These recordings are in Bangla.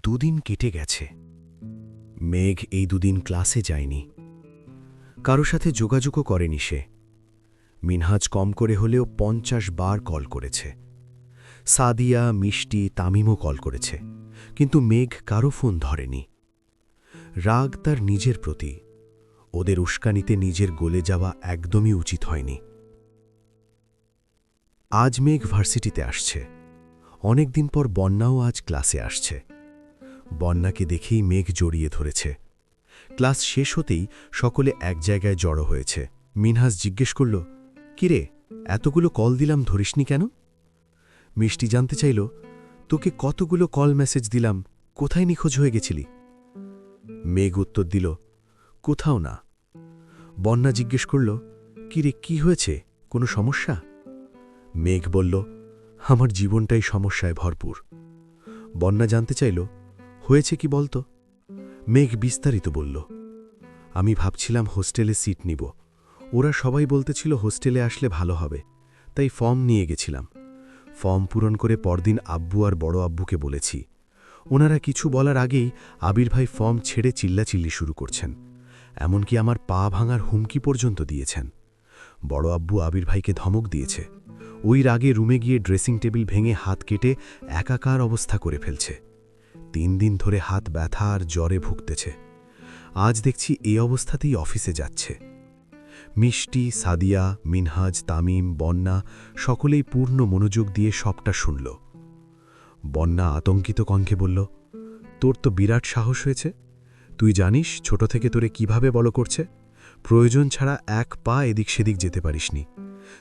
দুদিন কেটে গেছে। মেঘ এই দুদিন ক্লাসে যায়নি। কারো সাথে যোগাযোগও করেনি সে। মিনহাজ কম করে হলেও 50 বার কল করেছে। সাদিয়া, মিষ্টি, তামিমও কল করেছে, কিন্তু মেঘ কারো ফোন ধরেনি। রাগ তার নিজের প্রতি। ওদের উস্কানিতে নিজের গলে যাওয়া একদমই উচিত হয়নি। আজ মেঘ ভার্সিটিতে আসছে। অনেকদিন পর বন্যাও আজ ক্লাসে আসছে। বন্যাকে দেখেই মেঘ জড়িয়ে ধরেছে। ক্লাস শেষ হতেই সকলে এক জায়গায় জড়ো হয়েছে। মিনহাজ জিজ্ঞেস করল, কিরে, এতগুলো কল দিলাম, ধরিসনি কেন? মিষ্টি জানতে চাইল, তোকে কতগুলো কল মেসেজ দিলাম, কোথায় নিখোঁজ হয়ে গেছিলি? মেঘ উত্তর দিল, কোথাও না। বন্যা জিজ্ঞেস করল, কিরে, কি হয়েছে, কোনো সমস্যা? মেঘ বলল, আমার জীবনটাই সমস্যায় ভরপুর। বন্যা জানতে চাইল, হয়েছে কি বলতো? মেঘ বিস্তারিত বলল, আমি ভাবছিলাম হোস্টেলে সিট নিব। ওরা সবাই বলতেছিল হোস্টেলে আসলে ভালো হবে, তাই ফর্ম নিয়ে গেছিলাম। ফর্ম পূরণ করে পরদিন আব্বু আর বড় আব্বুকে বলেছি। ওনারা কিছু বলার আগেই আবির ভাই ফর্ম ছেড়ে চিল্লাচিল্লি শুরু করছেন। এমনকি আমার পা ভাঙার হুমকি পর্যন্ত দিয়েছেন। বড় আব্বু আবির ভাইকে ধমক দিয়েছে। ওই রাগে রুমে গিয়ে ড্রেসিং টেবিল ভেঙে হাত কেটে একাকার অবস্থা করে ফেলছে। 3 দিন ধরে হাত ব্যথা আর জ্বরে ভুগতেছে। আজ দেখছি এই অবস্থাতেই অফিসে যাচ্ছে। মিষ্টি, সাদিয়া, মিনহাজ, তামিম, বন্যা সকলেই পূর্ণ মনোযোগ দিয়ে সবটা শুনল। বন্যা আতঙ্কিত কণ্ঠে বলল, তোর তো বিরাট সাহস হয়েছে। তুই জানিস ছোট থেকে তোরে কিভাবে বড় করছে? প্রয়োজন ছাড়া এক পা এদিক সেদিক যেতে পারিসনি।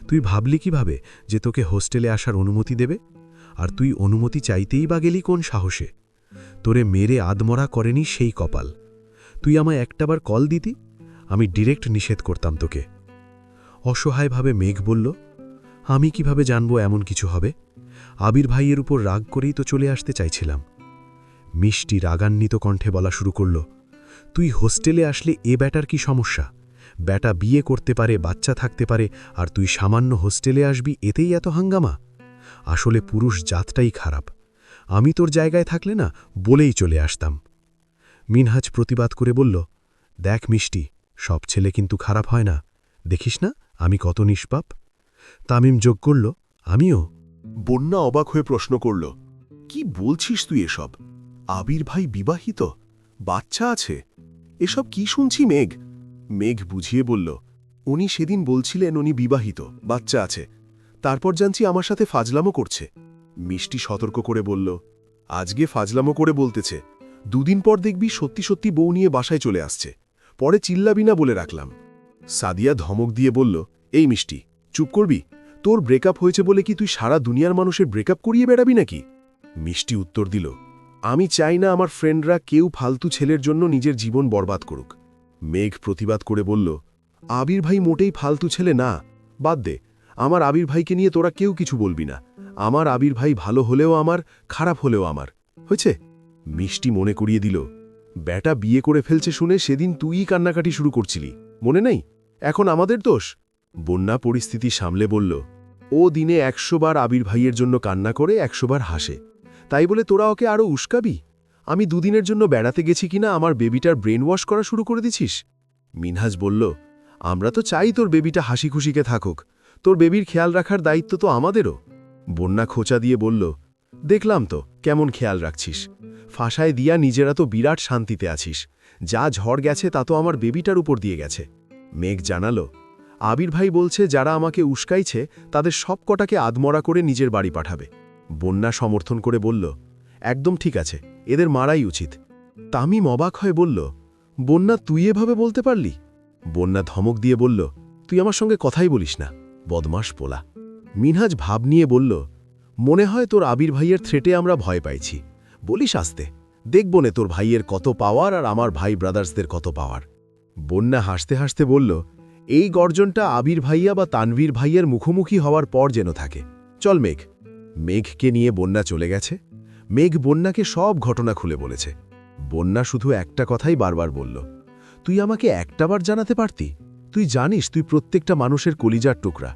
তুই ভাবলি কিভাবে যে তোকে হোস্টেলে আসার অনুমতি দেবে? আর তুই অনুমতি চাইতেই বা গেলি কোন সাহসে? তোরে মেরে আদমরা করেনি সেই কপাল। তুই আমায় একটাবার কল দিতি, আমি ডিরেক্ট নিষেধ করতাম তোকে। অসহায়ভাবে মেঘ বলল, আমি কিভাবে জানবো এমন কিছু হবে? আবির ভাইয়ের উপর রাগ করেই তো চলে আসতে চাইছিলাম। মিষ্টি রাগান্বিত কণ্ঠে বলা শুরু করল, তুই হোস্টেলে আসলে এ ব্যাটার কি সমস্যা? ব্যাটা বিয়ে করতে পারে, বাচ্চা থাকতে পারে, আর তুই সামান্য হোস্টেলে আসবি, এতেই এত হাঙ্গামা? আসলে পুরুষ জাতটাই খারাপ। আমি তোর জায়গায় থাকলে না বলেই চলে আসতাম। মিনহাজ প্রতিবাদ করে বলল, দেখ মিষ্টি, সব ছেলে কিন্তু খারাপ হয় না। দেখিস না আমি কত নিষ্পাপ। তামিম যোগ করল, আমিও। বন্যা অবাক হয়ে প্রশ্ন করল, কি বলছিস তুই এসব? আবির ভাই বিবাহিত, বাচ্চা আছে, এসব কি শুনছি মেঘ? মেঘ বুঝিয়ে বলল, উনি সেদিন বলছিলেন উনি বিবাহিত, বাচ্চা আছে, তারপর জানছি আমার সাথে ফাজলামো করছে। মিষ্টি সতর্ক করে বলল, আজকে ফাজলামো করে বলতেছে, 2 দিন পর দেখবি সত্যি সত্যি বউ নিয়ে বাসায় চলে আসছে, পরে চিল্লাবি না বলে রাখলাম। সাদিয়া ধমক দিয়ে বলল, এই মিষ্টি, চুপ করবি? তোর ব্রেকআপ হয়েছে বলে কি তুই সারা দুনিয়ার মানুষের ব্রেকআপ করিয়ে বেড়াবি নাকি? মিষ্টি উত্তর দিল, আমি চাই না আমার ফ্রেন্ডরা কেউ ফালতু ছেলের জন্য নিজের জীবন বরবাদ করুক। মেঘ প্রতিবাদ করে বলল, আবির ভাই মোটেই ফালতু ছেলে না, বাদ দে। আমার আবির ভাইকে নিয়ে তোরা কেউ কিছু বলবি না। আমার আবির ভাই ভালো হলেও আমার, খারাপ হলেও আমার, হয়েছে? মিষ্টি মনে করিয়ে দিল, ব্যাটা বিয়ে করে ফেলছে শুনে সেদিন তুইই কান্নাকাটি শুরু করছিলি, মনে নেই? এখন আমাদের দোষ? বন্যা পরিস্থিতি সামলে বলল, ও দিনে 100 বার আবির ভাইয়ের জন্য কান্না করে 100 বার হাসে, তাই বলে তোরা ওকে আরও উস্কাবি? আমি 2 দিনের জন্য বেড়াতে গেছি কিনা আমার বেবিটার ব্রেন ওয়াশ করা শুরু করে দিছিস? মিনহাজ বলল, আমরা তো চাই তোর বেবিটা হাসি খুশিকে থাকুক, তোর বেবির খেয়াল রাখার দায়িত্ব তো আমাদেরও। বন্যা খোঁচা দিয়ে বলল, দেখলাম তো কেমন খেয়াল রাখছিস, ফাঁসায় দিয়া নিজেরা তো বিরাট শান্তিতে আছিস, যা ঝড় গেছে তা তো আমার বেবিটার উপর দিয়ে গেছে। মেঘ জানালো, আবির ভাই বলছে যারা আমাকে উস্কাইছে তাদের সব কটাকে আদমরা করে নিজের বাড়ি পাঠাবে। বন্যা সমর্থন করে বলল, একদম ঠিক আছে, এদের মারাই উচিত। তামিম অবাক হয়ে বলল, বন্যা তুই এভাবে বলতে পারলি? বন্যা ধমক দিয়ে বলল, তুই আমার সঙ্গে কথাই বলিস না, বদমাস পোলা। মিনহাজ ভাব নিয়ে বলল, মনে হয় তোর আবির ভাইয়ের থ্রেটে আমরা ভয় পাইছি। বলিস আস্তে, দেখব নে তোর ভাইয়ের কত পাওয়ার আর আমার ভাই ব্রাদার্সদের কত পাওয়ার। বন্যা হাসতে হাসতে বলল, এই গর্জনটা আবির ভাইয়া বা তানভীর ভাইয়ের মুখোমুখি হওয়ার পর যেন থাকে। চল মেঘ। মেঘকে নিয়ে বন্যা চলে গেছে। মেঘ বন্যাকে সব ঘটনা খুলে বলেছে। বন্যা শুধু একটা কথাই বারবার বলল, তুই আমাকে একটাবার জানাতে পারতি? তুই জানিস তুই প্রত্যেকটা মানুষের কলিজার টুকরা,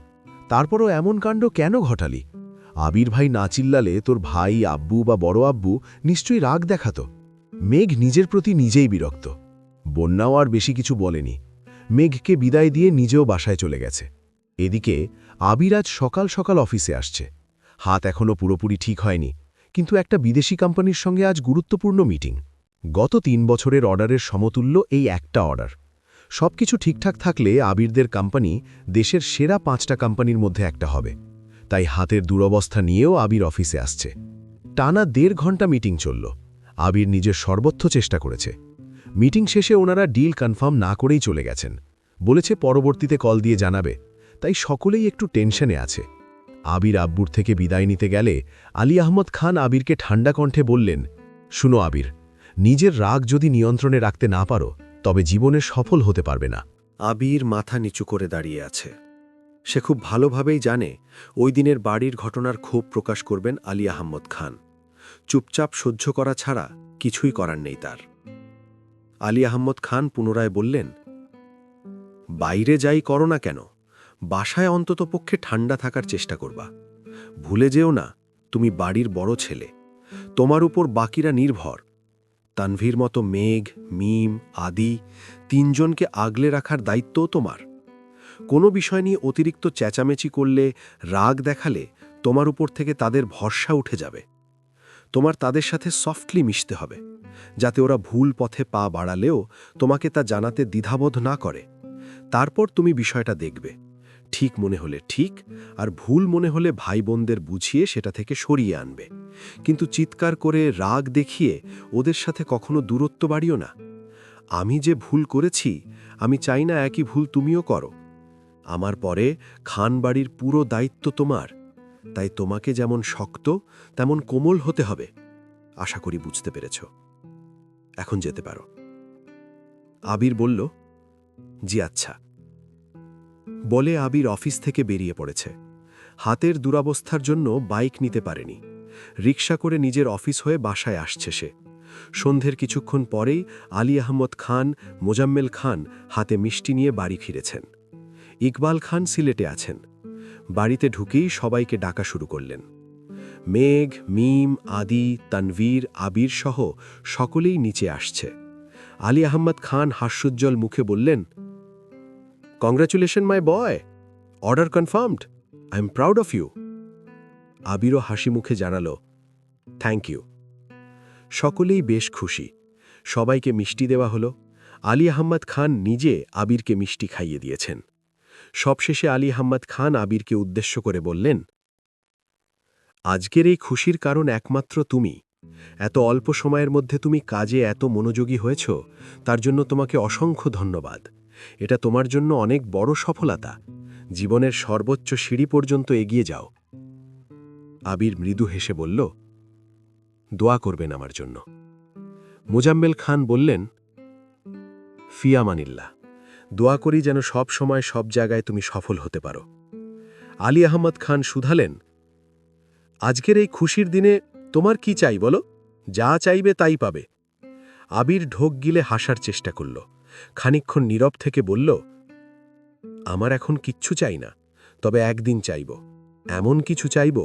তারপরও এমন কাণ্ড কেন ঘটালি? আবির ভাই না চিল্লালে তোর ভাই আব্বু বা বড় আব্বু নিশ্চয়ই রাগ দেখাতো। মেঘ নিজের প্রতি নিজেই বিরক্ত। বন্যাও আর বেশি কিছু বলেনি। মেঘকে বিদায় দিয়ে নিজেও বাসায় চলে গেছে। এদিকে আবির আজ সকাল সকাল অফিসে আসছে। হাত এখনও পুরোপুরি ঠিক হয়নি, কিন্তু একটা বিদেশি কোম্পানির সঙ্গে আজ গুরুত্বপূর্ণ মিটিং। গত ৩ বছরের অর্ডারের সমতুল্য এই একটা অর্ডার। সবকিছু ঠিকঠাক থাকলে আবিরদের কোম্পানি দেশের সেরা ৫টা কোম্পানির মধ্যে একটা হবে। তাই হাতের দুরবস্থা নিয়েও আবির অফিসে আসছে। টানা ১.৫ ঘন্টা মিটিং চলল। আবির নিজের সর্বোচ্চ চেষ্টা করেছে। মিটিং শেষে ওনারা ডিল কনফার্ম না করেই চলে গেছেন। বলেছে পরবর্তীতে কল দিয়ে জানাবে। তাই সকলেই একটু টেনশনে আছে। আবির আব্বুর থেকে বিদায় নিতে গেলে আলী আহমদ খান আবিরকে ঠান্ডা কণ্ঠে বললেন, শুনো আবির, নিজের রাগ যদি নিয়ন্ত্রণে রাখতে না পারো তবে জীবনে সফল হতে পারবে না। আবির মাথা নিচু করে দাঁড়িয়ে আছে। সে খুব ভালোভাবেই জানে ওই দিনের বাড়ির ঘটনার ক্ষোভ প্রকাশ করবেন আলী আহমদ খান। চুপচাপ সহ্য করা ছাড়া কিছুই করার নেই তার। আলী আহমদ খান পুনরায় বললেন, বাইরে যাই করো না কেন, বাসায় অন্ততপক্ষে ঠান্ডা থাকার চেষ্টা করবা। ভুলে যেও না তুমি বাড়ির বড় ছেলে, তোমার উপর বাকিরা নির্ভর। তানভীর মতো মেঘ, মিম, আদি ৩ জনকে আগলে রাখার দায়িত্বও তোমার। কোনো বিষয় নিয়ে অতিরিক্ত চেঁচামেচি করলে, রাগ দেখালে তোমার উপর থেকে তাদের ভরসা উঠে যাবে। তোমার তাদের সাথে সফটলি মিশতে হবে, যাতে ওরা ভুল পথে পা বাড়ালেও তোমাকে তা জানাতে দ্বিধাবোধ না করে। তারপর তুমি বিষয়টা দেখবে, ঠিক মনে হলে ঠিক, আর ভুল মনে হলে ভাই বোনদের বুঝিয়ে সেটা থেকে সরিয়ে আনবে। কিন্তু চিৎকার করে রাগ দেখিয়ে ওদের সাথে কখনো দূরত্ব বাড়িও না। আমি যে ভুল করেছি, আমি চাই না একই ভুল তুমিও করো। আমার পরে খান বাড়ির পুরো দায়িত্ব তোমার, তাই তোমাকে যেমন শক্ত তেমন কোমল হতে হবে। আশা করি বুঝতে পেরেছ। এখন যেতে পারো। আবির বলল, জি আচ্ছা। বলে আবির অফিস থেকে বেরিয়ে পড়েছে। হাতের দুরবস্থার জন্য বাইক নিতে পারেনি। রিকশা করে নিজের অফিস হয়ে বাসায় আসছে সে। সন্ধ্যের কিছুক্ষণ পরেই আলী আহমদ খান, মোজাম্মেল খান হাতে মিষ্টি নিয়ে বাড়ি ফিরেছেন। ইকবাল খান সিলেটে আছেন। বাড়িতে ঢুকেই সবাইকে ডাকা শুরু করলেন। মেঘ, মিম, আদি, তানভীর, আবির সহ সকলেই নিচে আসছে। আলী আহমদ খান হাস্যোজ্জ্বল মুখে বললেন, congratulation my boy, order confirmed, I am proud of you. আবিরও হাসি মুখে জানালো, থ্যাংক ইউ। সকলেই বেশ খুশি। সবাইকে মিষ্টি দেওয়া হলো। আলী আহমদ খান নিজে আবিরকে মিষ্টি খাইয়ে দিয়েছেন। সবশেষে আলী আহমদ খান আবিরকে উদ্দেশ্য করে বললেন, আজকের এই খুশির কারণ একমাত্র তুমি। এত অল্প সময়ের মধ্যে তুমি কাজে এত মনোযোগী হয়েছ, তার জন্য তোমাকে অসংখ্য ধন্যবাদ। এটা তোমার জন্য অনেক বড় সফলতা। জীবনের সর্বোচ্চ সিঁড়ি পর্যন্ত এগিয়ে যাও। আবির মৃদু হেসে বলল, দোয়া করবেন আমার জন্য। মোজাম্মেল খান বললেন, ফিয়ামানিল্লাহ, দোয়া করি যেন সব সময় সব জায়গায় তুমি সফল হতে পারো। আলী আহমদ খান শুধালেন, আজকের এই খুশির দিনে তোমার কি চাই বলো? যা চাইবে তাই পাবে। আবির ঢোক গিলে হাসার চেষ্টা করল। খানিকক্ষণ নীরব থেকে বলল, আমার এখন কিচ্ছু চাই না, তবে একদিন চাইব, এমন কিছু চাইব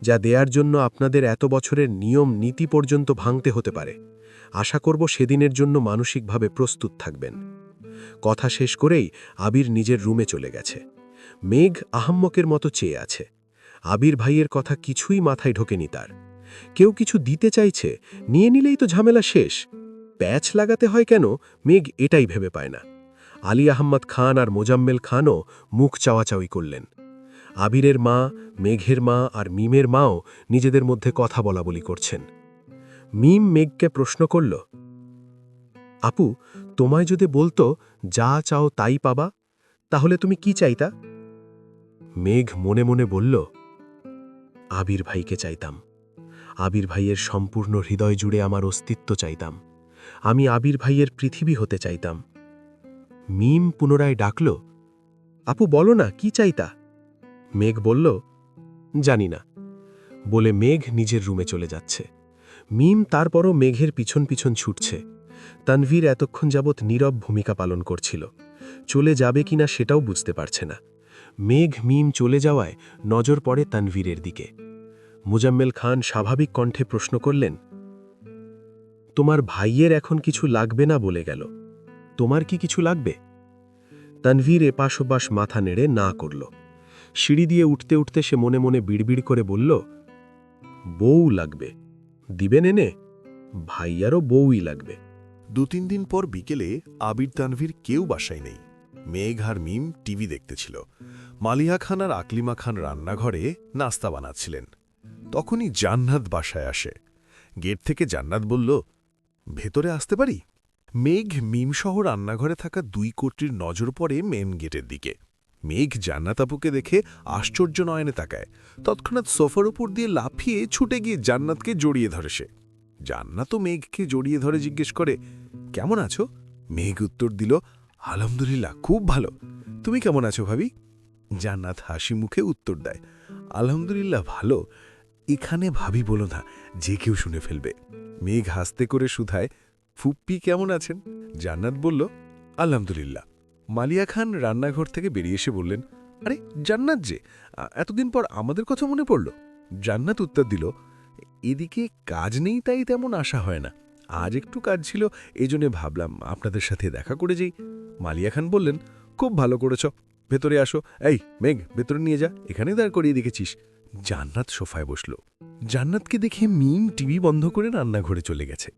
যা দেয়ার জন্য আপনাদের এত বছরের নিয়ম নীতি পর্যন্ত ভাঙতে হতে পারে। আশা করব সেদিনের জন্য মানসিকভাবে প্রস্তুত থাকবেন। কথা শেষ করেই আবির নিজের রুমে চলে গেছে। মেঘ আহাম্মকের মতো চেয়ে আছে। আবির ভাইয়ের কথা কিছুই মাথায় ঢোকেনি তার। কেউ কিছু দিতে চাইছে, নিয়ে নিলেই তো ঝামেলা শেষ। প্যাচ লাগাতে হয় কেন, মেঘ এটাই ভেবে পায় না। আলী আহমদ খান আর মোজাম্মেল খানও মুখ চাওয়াচাওয়ি করলেন। আবিরের মা, মেঘের মা আর মিমের মাও নিজেদের মধ্যে কথা বলাবলি করছেন। মিম মেঘকে প্রশ্ন করল, আপু, তোমায় যদি বলতো যা চাও তাই পাবা, তাহলে তুমি কি চাইতা? মেঘ মনে মনে বলল, আবির ভাইকে চাইতাম। আবির ভাইয়ের সম্পূর্ণ হৃদয় জুড়ে আমার অস্তিত্ব চাইতাম। আমি আবির ভাইয়ের পৃথিবী হতে চাইতাম। মিম পুনরায় ডাকল, আপু বলো না কি চাইতা? মেঘ বলল, জানি না, বলে মেঘ নিজের রুমে চলে যাচ্ছে। মিম তারপরও মেঘের পিছন পিছন ছুটছে। তানভীর এতক্ষণ যাবৎ নীরব ভূমিকা পালন করছিল। চলে যাবে কিনা সেটাও বুঝতে পারছে না। মেঘ মিম চলে যাওয়ায় নজর পড়ে তানভীরের দিকে। মুজাম্মেল খান স্বাভাবিক কণ্ঠে প্রশ্ন করলেন, তোমার ভাইয়ের এখন কিছু লাগবে না বলে গেল, তোমার কি কিছু লাগবে? তানভীর এপাশ ওপাশ মাথা নেড়ে না করল। সিঁড়ি দিয়ে উঠতে উঠতে সে মনে মনে বিড়বিড় করে বলল, বউ লাগবে। দিবেন এনে? ভাইয়ারও বউই লাগবে। 2-3 দিন পর বিকেলে আবির তানভীর কেউ বাসায় নেই। মেঘ আর মিম টিভি দেখতেছিল। মালিহা খান আর আকলিমা খান রান্নাঘরে নাস্তা বানাচ্ছিলেন। তখনই জান্নাত বাসায় আসে। গেট থেকে জান্নাত বলল, ভেতরে আসতে পারি? মেঘ মিমসহ রান্নাঘরে থাকা 2 কর্ত্রীর নজর পড়ে মেন গেটের দিকে। মেঘ জান্নাত আপুকে দেখে আশ্চর্য নয়নে তাকায়। তৎক্ষণাৎ সোফার উপর দিয়ে লাফিয়ে ছুটে গিয়ে জান্নাতকে জড়িয়ে ধরে সে। জান্নাতও মেঘকে জড়িয়ে ধরে জিজ্ঞেস করে, কেমন আছো? মেঘ উত্তর দিল, আলহামদুলিল্লাহ, খুব ভালো। তুমি কেমন আছো ভাবি? জান্নাত হাসি মুখে উত্তর দেয়, আলহামদুলিল্লাহ ভালো। এখানে ভাবি বলো না, যে কেউ শুনে ফেলবে। মেঘ হাসতে করে শুধায়, ফুপ্পি কেমন আছেন? জান্নাত বলল, আলহামদুলিল্লাহ। মালিয়া খান রান্নাঘর থেকে বেরিয়ে এসে বললেন, আরে জান্নাত যে, এতদিন পর আমাদের কথা মনে পড়ল? জান্নাত উত্তর দিল, এদিকে কাজ নেই তাই তেমন আশা হয় না। আজ একটু কাজ ছিল, এজন্য ভাবলাম আপনাদের সাথে দেখা করে যাই। মালিয়া খান বললেন, খুব ভালো করেছ, ভেতরে আসো। এই মেঘ, ভেতরে নিয়ে যা, এখানেই দাঁড় করিয়ে দেখেছিস। জান্নাত সোফায় বসল। জান্নাতকে দেখে মিম টিভি বন্ধ করে রান্নাঘরে চলে গেছে।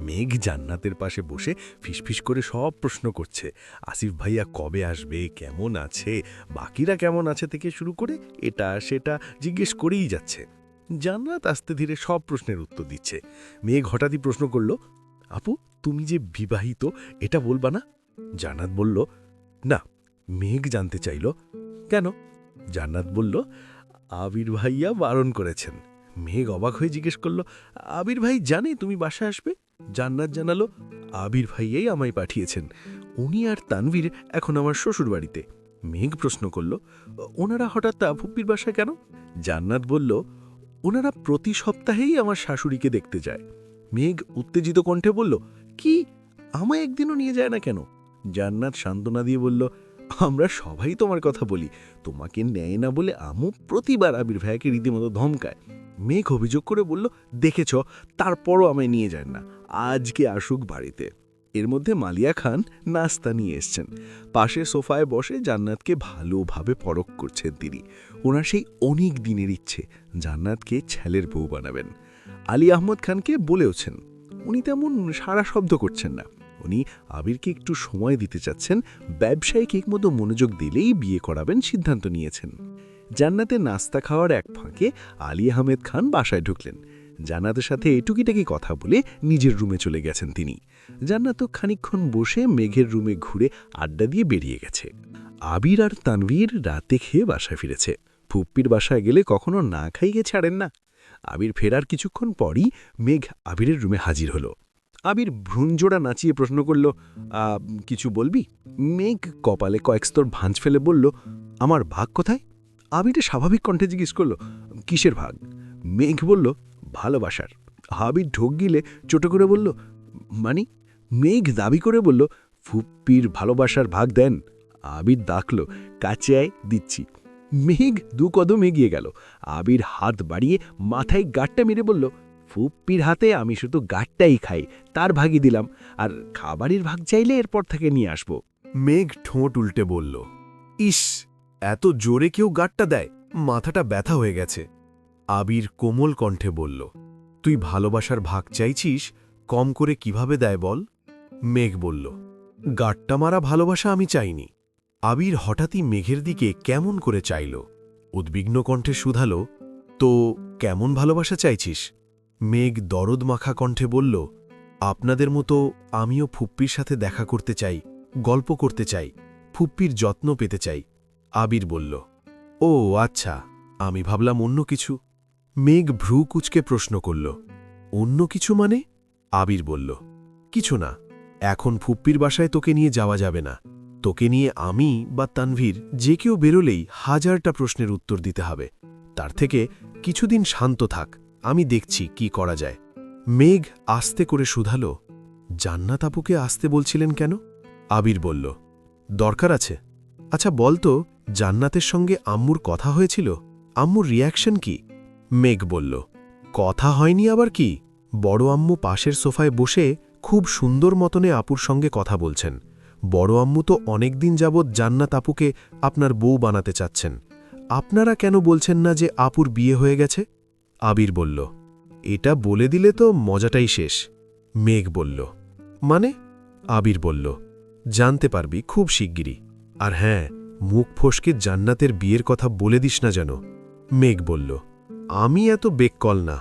মেঘ জান্নাতের পাশে বসে ফিসফিস করে সব প্রশ্ন করছে। আসিফ ভাইয়া কবে আসবে, কেমন আছে, বাকিরা কেমন আছে থেকে শুরু করে এটা সেটা জিজ্ঞেস করেই যাচ্ছে। জান্নাত আস্তে ধীরে সব প্রশ্নের উত্তর দিচ্ছে। মেঘ হঠাৎই প্রশ্ন করল, আপু তুমি যে বিবাহিত, এটা বলবা না? জান্নাত বলল, না। মেঘ জানতে চাইল, কেন? জান্নাত বলল, আবির ভাইয়া বারণ করেছেন। মেঘ অবাক হয়ে জিজ্ঞেস করল, আবির ভাই জানে তুমি বাসায় আসবে? জান্নাত জানালো, আবির ভাইয়াই আমায় পাঠিয়েছেন। উনি আর তানভীর এখন আমার শ্বশুর বাড়িতে। মেঘ প্রশ্ন করল, ওনারা হঠাৎ ফুপ্পির বাসায় কেন? জান্নাত বলল, ওনারা প্রতি সপ্তাহেই আমার শাশুড়িকে দেখতে যায়। মেঘ উত্তেজিত কণ্ঠে বলল, কি, আমায় একদিনও নিয়ে যায় না কেন? জান্নাত সান্ত্বনা দিয়ে বলল, আমরা সবাই তোমার কথা বলি, তোমাকে নেয় না বলে আমু প্রতিবার আবির ভাইয়াকে রীতিমতো ধমকায়। মেঘ অভিযোগ করে বলল, দেখেছ, তারপরও আমায় নিয়ে যায় না, আজকে আসুক বাড়িতে। এর মধ্যে মালিয়া খান নাস্তা নিয়ে এসছেন। পাশে সোফায় বসে জান্নাতকে ভালোভাবে পরখ করছেন তিনি। ওনার সেই অনেক দিনের ইচ্ছে জান্নাতকে ছেলের বউ বানাবেন। আলী আহমদ খানকে বলেওছেন, উনি তেমন সারা শব্দ করছেন না। উনি আবিরকে একটু সময় দিতে চাচ্ছেন, ব্যবসায়িক একমতো মনোযোগ দিলেই বিয়ে করাবেন সিদ্ধান্ত নিয়েছেন। জান্নাতের নাস্তা খাওয়ার এক ফাঁকে আলী আহমেদ খান বাসায় ঢুকলেন। জান্নাতের সাথে টুকিটাকি কথা বলে নিজের রুমে চলে গেছেন তিনি। জান্নাতও খানিকক্ষণ বসে মেঘের রুমে ঘুরে আড্ডা দিয়ে বেরিয়ে গেছে। আবির আর তানভীর রাতে খেয়ে বাসায় ফিরেছে। ফুপ্পির বাসায় গেলে কখনো না খাইয়ে ছাড়েন না। আবির ফেরার কিছুক্ষণ পরই মেঘ আবিরের রুমে হাজির হলো। আবির ভ্রূণজোড়া নাচিয়ে প্রশ্ন করল, কিছু বলবি? মেঘ কপালে কয়েক স্তর ভাঁজ ফেলে বলল, আমার ভাগ কোথায়? আবির স্বাভাবিক কণ্ঠে জিজ্ঞেস করল, কিসের ভাগ? মেঘ বলল, ভালোবাসার। আবির ঢোক গিলে চোট করে বলল, মানে? মেঘ দাবি করে বলল, ফুপ্পির ভালোবাসার ভাগ দেন। আবির ডাকল, কাছে আয়, দিচ্ছি। মেঘ 2 কদম এগিয়ে গেল। আবির হাত বাড়িয়ে মাথায় গাঁটটা মেরে বলল, ফুপ্পির হাতে আমি শুধু গাঁটটাই খাই, তার ভাগই দিলাম, আর খাবারের ভাগ চাইলে এরপর থেকে নিয়ে আসব। মেঘ ঠোঁট উল্টে বলল, ইস, এত জোরে কেউ গাঁটটা দেয়, মাথাটা ব্যথা হয়ে গেছে। আবির কোমল কণ্ঠে বলল, তুই ভালোবাসার ভাগ চাইছিস, কম করে কিভাবে দেয় বল? মেঘ বলল, গাঁটটা মারা ভালোবাসা আমি চাইনি। আবির হঠাৎই মেঘের দিকে কেমন করে চাইল। উদ্বিগ্ন কণ্ঠে শুধালো, তো কেমন ভালোবাসা চাইছিস? মেঘ দরদ মাখা কণ্ঠে বলল, আপনাদের মতো আমিও ফুপ্পির সাথে দেখা করতে চাই, গল্প করতে চাই, ফুপ্পির যত্ন পেতে চাই। আবির বলল, ও আচ্ছা, আমি ভাবলাম অন্য কিছু। মেঘ ভ্রু কুচকে প্রশ্ন করল, অন্য কিছু মানে? আবির বলল, কিছু না, এখন ফুপ্পির বাসায় তোকে নিয়ে যাওয়া যাবে না। তোকে নিয়ে আমি বা তানভীর যে কেউ বেরোলেই 1000টা প্রশ্নের উত্তর দিতে হবে। তার থেকে কিছুদিন শান্ত থাক, আমি দেখছি কি করা যায়। মেঘ আস্তে করে শুধালো, জান্নাত আপুকে আসতে বলছিলেন কেন? আবির বলল, দরকার আছে। আচ্ছা বলতো, জান্নাতের সঙ্গে আম্মুর কথা হয়েছিল? আম্মুর রিয়াকশন কি? মেঘ বলল, কথা হয়নি আবার কি? বড় আম্মু পাশের সোফায় বসে খুব সুন্দর মতনে আপুর সঙ্গে কথা বলছেন। বড় আম্মু তো অনেক দিন যাবৎ জান্নাত আপুকে আপনার বউ বানাতে চাচ্ছেন। আপনারা কেন বলছেন না যে আপুর বিয়ে হয়ে গেছে? আবির বলল, এটা বলে দিলে তো মজাটাই শেষ। মেঘ বলল, মানে? আবির বলল, জানতে পারবি খুব শিগগিরই। আর হ্যাঁ, মুখ ফসকে জান্নাতের বিয়ের কথা বলে দিস না যেন। মেঘ বলল, আমি এত বেককল না।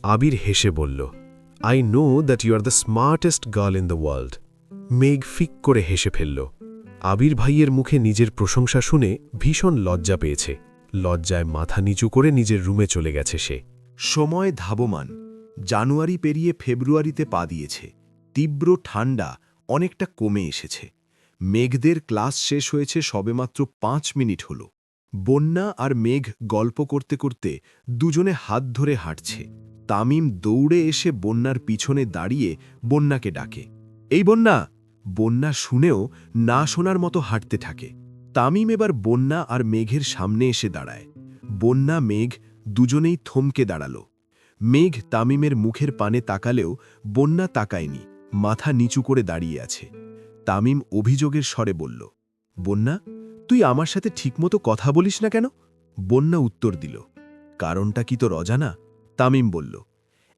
আবির হেসে বলল, I know that you are the smartest girl in the world. Megh ফিক করে হেসে ফেলল। আবির ভাইয়ের মুখে নিজের প্রশংসা শুনে ভীষণ লজ্জা পেয়েছে। লজ্জায় মাথা নিচু করে নিজের রুমে চলে গেছে সে। সময় ধাবমান। জানুয়ারি পেরিয়ে ফেব্রুয়ারিতে পা দিয়েছে। তীব্র ঠান্ডা অনেকটা কমে এসেছে। মেঘদের ক্লাস শেষ হয়েছে সবেমাত্র 5 মিনিট হল। বন্যা আর মেঘ গল্প করতে করতে দুজনে হাত ধরে হাঁটছে। তামিম দৌড়ে এসে বন্যার পিছনে দাঁড়িয়ে বন্যাকে ডাকে, এই বন্যা! বন্যা শুনেও না শোনার মতো হাঁটতে থাকে। তামিম এবার বন্যা আর মেঘের সামনে এসে দাঁড়ায়। বন্যা মেঘ দুজনেই থমকে দাঁড়াল। মেঘ তামিমের মুখের পানে তাকালেও বন্যা তাকায়নি, মাথা নিচু করে দাঁড়িয়ে আছে। তামিম অভিযোগের স্বরে বলল, বন্যা, তুই আমার সাথে ঠিকমতো কথা বলিস না কেন? বন্যা উত্তর দিল, কারণটা কি তোর অজানা? তামিম বলল,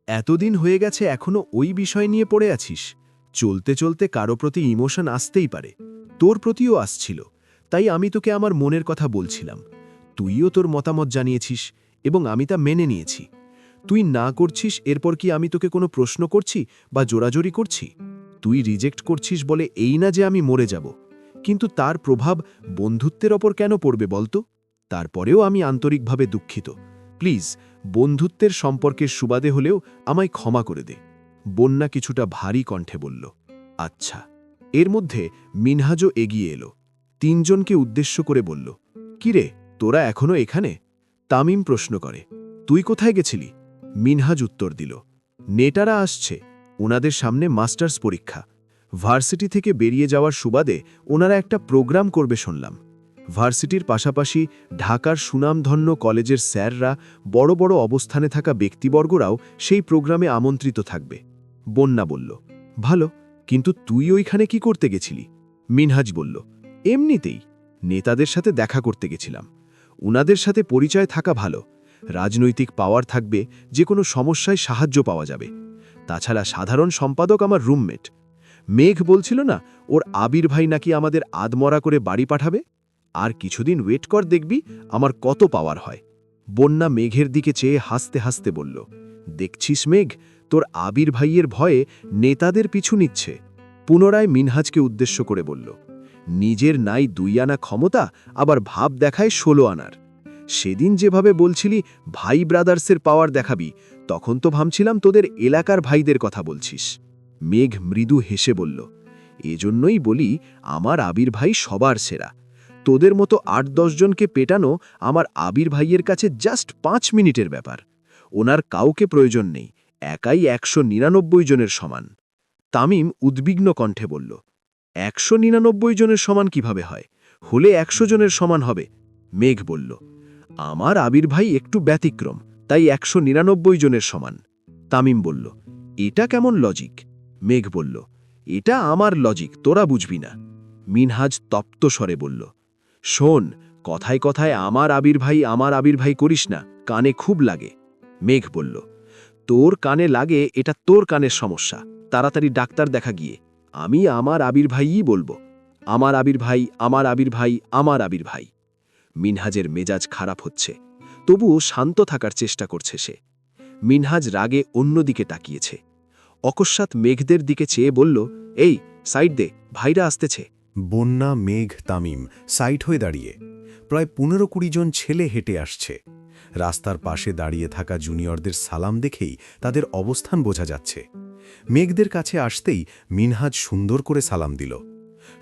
এতদিন হয়ে গেছে এখনো ওই বিষয় নিয়ে পড়ে আছিস? চলতে চলতে কারো প্রতি ইমোশন আসতেই পারে। তোর প্রতিও আসছিল, তাই আমি তোকে আমার মনের কথা বলছিলাম। তুইও তোর মতামত জানিয়েছিস এবং আমি তা মেনে নিয়েছি। তুই না করছিস এরপর কি আমি তোকে কোনো প্রশ্ন করছি বা জোরাজোরি করছি? তুই রিজেক্ট করছিস বলে এই না যে আমি মরে যাব, কিন্তু তার প্রভাব বন্ধুত্বের ওপর কেন পড়বে বলতো? তারপরেও আমি আন্তরিকভাবে দুঃখিত। প্লিজ, বন্ধুত্বের সম্পর্কের সুবাদে হলেও আমায় ক্ষমা করে দে। বন্যা কিছুটা ভারী কণ্ঠে বলল, আচ্ছা। এর মধ্যে মিনহাজও এগিয়ে এলো। তিনজনকে উদ্দেশ্য করে বলল, কিরে, তোরা এখনো এখানে? তামিম প্রশ্ন করে, তুই কোথায় গেছিলি? মিনহাজ উত্তর দিল, নেটারা আসছে, ওনাদের সামনে মাস্টার্স পরীক্ষা। ভার্সিটি থেকে বেরিয়ে যাওয়ার সুবাদে ওনারা একটা প্রোগ্রাম করবে শুনলাম। ভার্সিটির পাশাপাশি ঢাকার সুনামধন্য কলেজের স্যাররা, বড় বড় অবস্থানে থাকা ব্যক্তিবর্গরাও সেই প্রোগ্রামে আমন্ত্রিত থাকবে। বন্যা বলল, ভালো, কিন্তু তুই ওইখানে কি করতে গেছিলি? মিনহাজ বলল, এমনিতেই নেতাদের সাথে দেখা করতে গেছিলাম। উনাদের সাথে পরিচয় থাকা ভালো, রাজনৈতিক পাওয়ার থাকবে, যে কোনো সমস্যায় সাহায্য পাওয়া যাবে। তাছাড়া সাধারণ সম্পাদক আমার রুমমেট। মেঘ বলছিল না, ওর আবির ভাই নাকি আমাদের আদমরা করে বাড়ি পাঠাবে। আর কিছুদিন ওয়েট কর, দেখবি আমার কত পাওয়ার হয়। বন্যা মেঘের দিকে চেয়ে হাসতে হাসতে বলল, দেখছিস মেঘ, তোর আবির ভাইয়ের ভয়ে নেতাদের পিছু নিচ্ছে। পুনরায় মিনহাজকে উদ্দেশ্য করে বলল, নিজের নাই 2 আনা ক্ষমতা, আবার ভাব দেখায় 16 আনার। সেদিন যেভাবে বলছিলি ভাই ব্রাদার্সের পাওয়ার দেখাবি, তখন তো ভাবছিলাম তোদের এলাকার ভাইদের কথা বলছিস। মেঘ মৃদু হেসে বলল, এজন্যই বলি আমার আবির ভাই সবার সেরা। তোদের মতো 8-10 জনকে পেটানো আমার আবির ভাইয়ের কাছে জাস্ট 5 মিনিটের ব্যাপার। ওনার কাউকে প্রয়োজন নেই, একাই 199 জনের সমান। তামিম উদ্বিগ্ন কণ্ঠে বলল, 199 জনের সমান কিভাবে হয়? হলে 100 জনের সমান হবে। মেঘ বলল, আমার আবির ভাই একটু ব্যতিক্রম, তাই 199 জনের সমান। তামিম বলল, এটা কেমন লজিক? মেঘ বলল, এটা আমার লজিক, তোরা বুঝবি না। মিনহাজ তপ্ত স্বরে বলল, শোন, কথায় কথায় আমার আবির ভাই করিস না, কানে খুব লাগে। মেঘ বলল, তোর কানে লাগে এটা তোর কানের সমস্যা, তাড়াতাড়ি ডাক্তার দেখা গিয়ে। আমি আমার আবির ভাইই বলবো, আমার আবির ভাই, আমার আবির ভাই, আমার আবির ভাই। মিনহাজের মেজাজ খারাপ হচ্ছে, তবুও শান্ত থাকার চেষ্টা করছে সে। মিনহাজ রাগে অন্যদিকে তাকিয়েছে। অকস্মাৎ মেঘদের দিকে চেয়ে বলল, এই সাইড দে, ভাইরা আসতেছে। বন্যা, মেঘ, তামিম সাইড হয়ে দাঁড়িয়ে। প্রায় 15-20 জন ছেলে হেঁটে আসছে। রাস্তার পাশে দাঁড়িয়ে থাকা জুনিয়রদের সালাম দেখেই তাদের অবস্থান বোঝা যাচ্ছে। মেঘদের কাছে আসতেই মিনহাজ সুন্দর করে সালাম দিল।